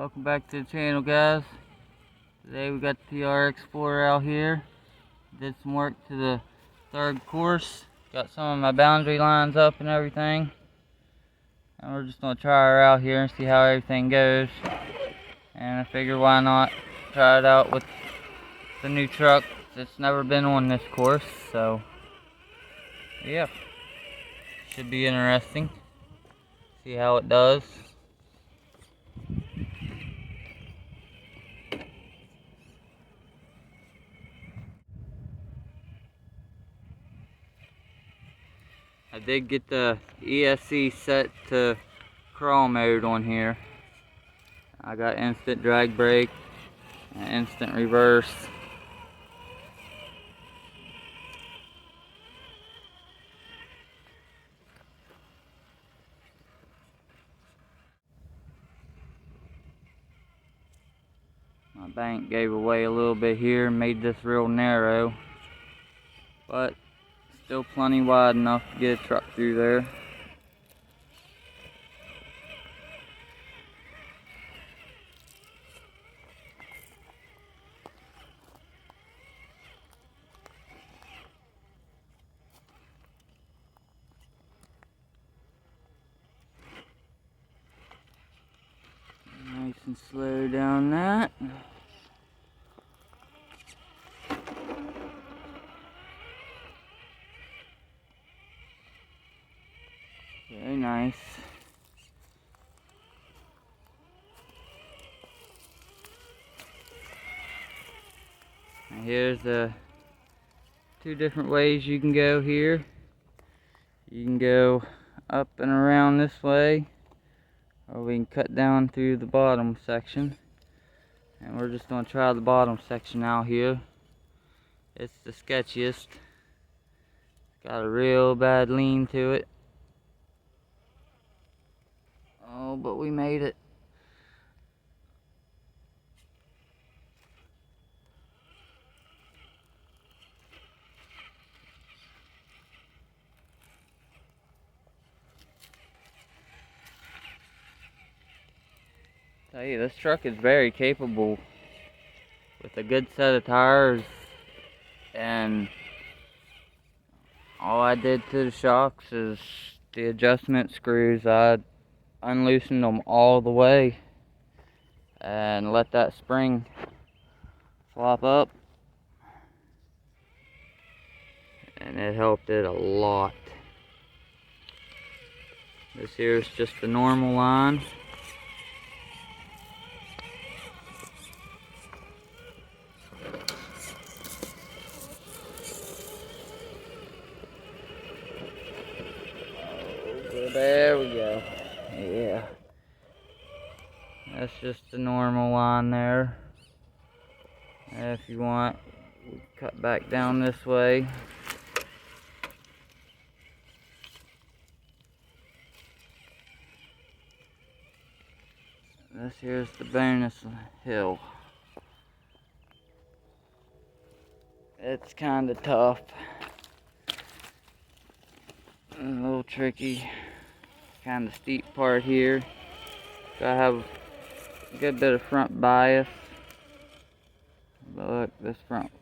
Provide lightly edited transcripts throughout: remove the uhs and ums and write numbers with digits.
Welcome back to the channel, guys. Today we got the TRX-4 out here. Did some work to the third course. Got some of my boundary lines up and everything. And we're just going to try her out here and see how everything goes. And I figured why not try it out with the new truck. It's never been on this course, so yeah. Should be interesting. See how it does. I did get the ESC set to crawl mode on here. I got instant drag brake and instant reverse. My bank gave away a little bit here, made this real narrow, but still plenty wide enough to get a truck through there. Nice and slow down that. Very nice. Now here's the two different ways you can go here. You can go up and around this way, or we can cut down through the bottom section. And we're just going to try the bottom section out here. It's the sketchiest. It's got a real bad lean to it. Oh, but we made it. Tell you, this truck is very capable with a good set of tires, and all I did to the shocks is the adjustment screws. I unloosened them all the way and let that spring flop up, and it helped it a lot. This here is just the normal line. There we go. Yeah. That's just the normal line there. And if you want, we cut back down this way. This here's the bonus hill. It's kind of tough. A little tricky. Kind of steep part here. Gotta have a good bit of front bias. But look,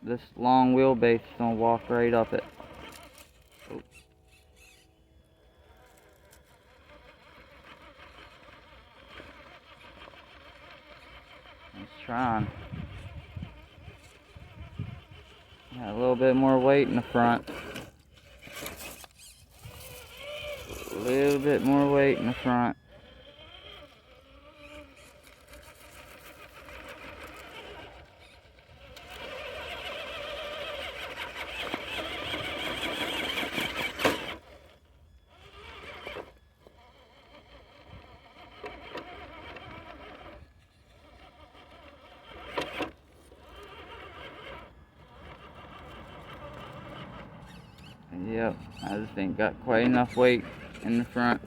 this long wheelbase is gonna walk right up it. Oops. Let's try. Got a little bit more weight in the front. A little bit more weight in the front. Yep, I just ain't got quite enough weight in the front.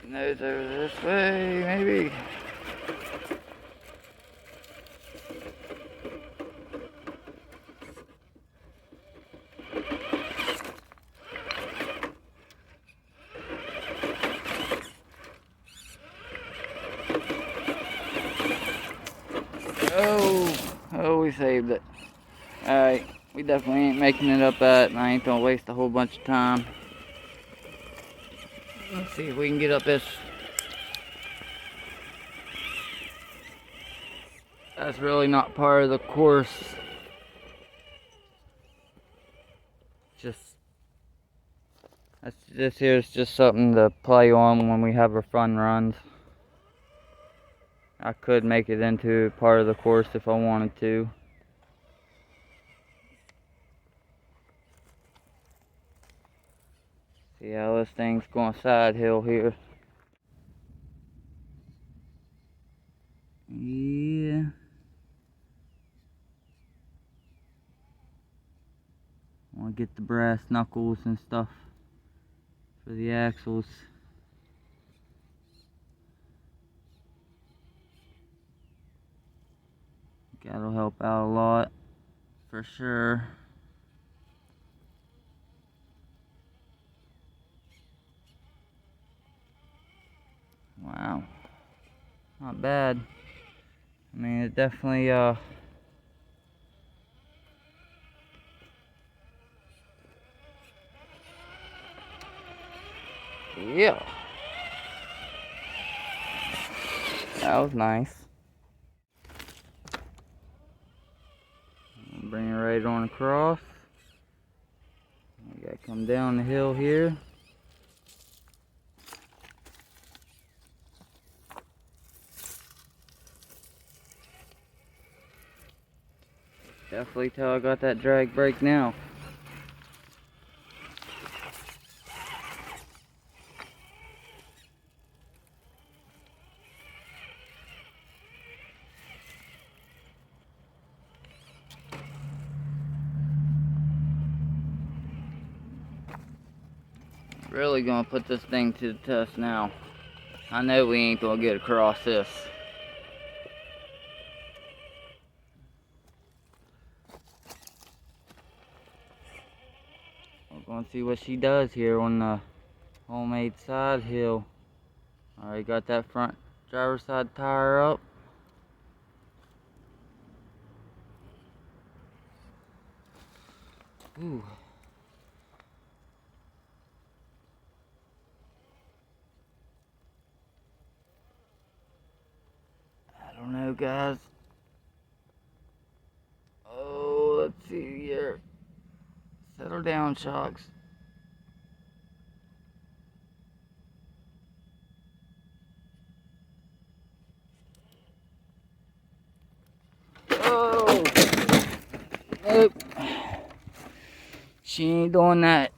Nose over this way, maybe. we saved it. Alright, we definitely ain't making it up that, and I ain't gonna waste a whole bunch of time. Let's see if we can get up this. That's really not part of the course. This here's just something to play on when we have our fun runs. I could make it into part of the course if I wanted to. See how this thing's going side hill here. Yeah. I want to get the brass knuckles and stuff for the axles. That'll help out a lot, for sure. Wow. Not bad. I mean, it definitely, yeah. That was nice. Bring it right on across. We gotta come down the hill here. Definitely tell I got that drag brake now. Really gonna put this thing to the test now. I know we ain't gonna get across this. We're gonna see what she does here on the homemade side hill. Alright, got that front driver's side tire up. Ooh. I don't know, guys. Oh, let's see here. Settle down, shocks. Oh, nope. She ain't doing that.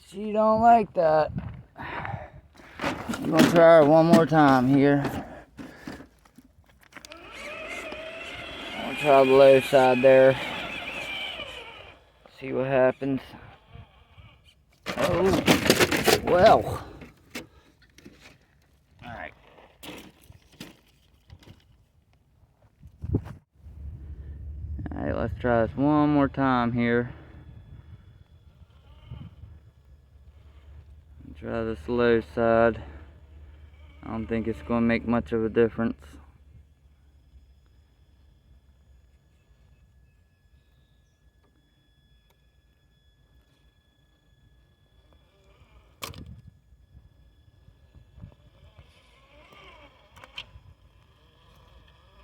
She don't like that. I'm gonna try her one more time here. I'm gonna try the low side there. See what happens. Oh, well. Alright. Alright, let's try this one more time here. Try this low side. I don't think it's going to make much of a difference.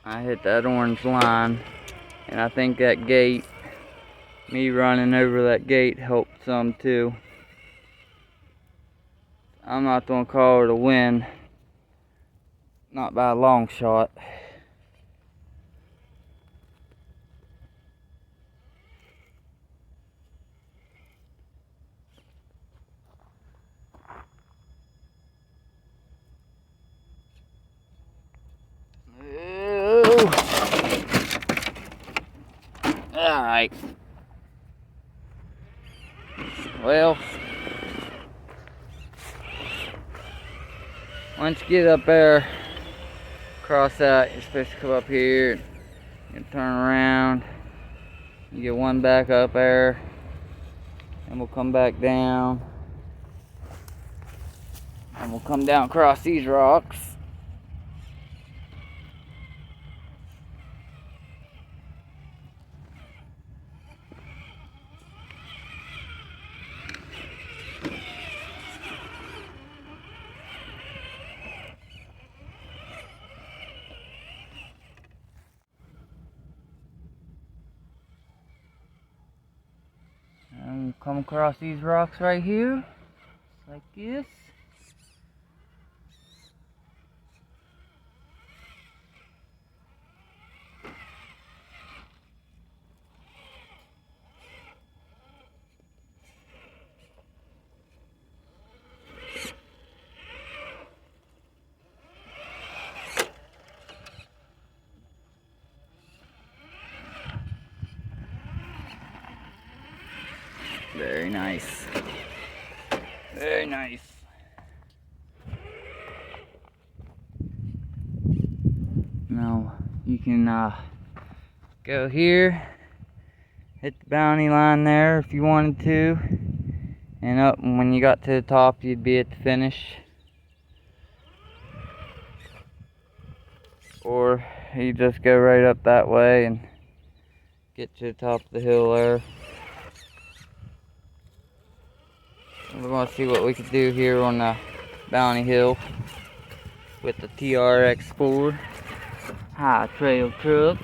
I hit that orange line, and I think that gate, me running over that gate, helped some too. I'm not going to call her to win, not by a long shot. Alright. Well, once you get up there, cross out, you're supposed to come up here and turn around. You get one back up there, and we'll come back down. And we'll come down across these rocks. come across these rocks right here, like this. Very nice. Very nice. Now you can go here, hit the bounty line there if you wanted to, and up when you got to the top you'd be at the finish. Or you just go right up that way and get to the top of the hill there. We're going to see what we can do here on the Bounty Hill with the TRX-4 high trail truck.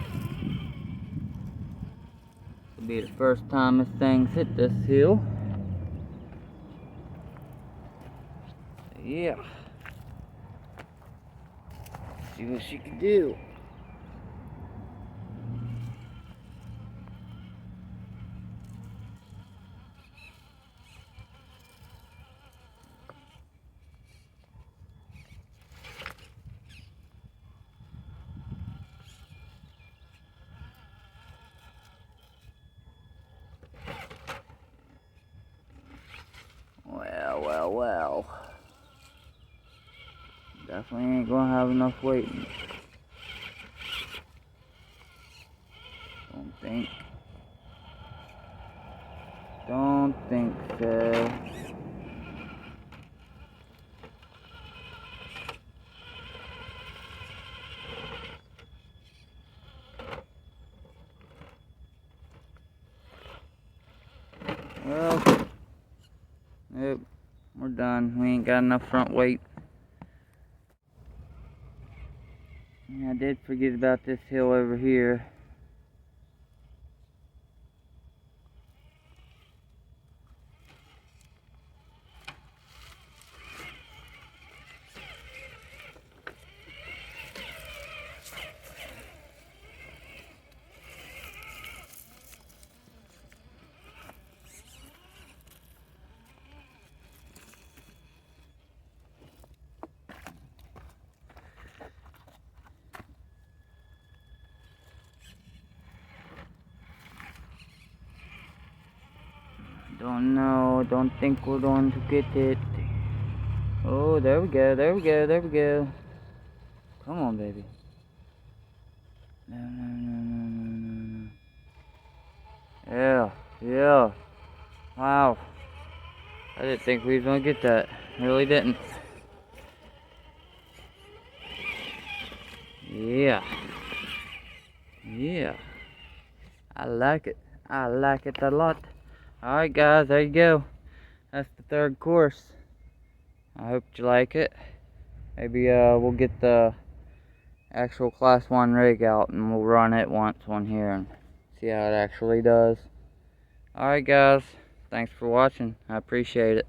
It'll be the first time this thing's hit this hill. So yeah. See what she can do. Well. Definitely ain't gonna have enough waiting. Don't think so. Well, nope, we're done. We ain't got enough front weight. Yeah, I did forget about this hill over here. Don't know, don't think we're going to get it. Oh, there we go. Come on, baby. No. Yeah. Wow. I didn't think we was going to get that. Really didn't. Yeah. I like it. I like it a lot. Alright guys, there you go. That's the third course. I hope you like it. Maybe we'll get the actual class 1 rig out and we'll run it once on here and see how it actually does. Alright guys, thanks for watching. I appreciate it.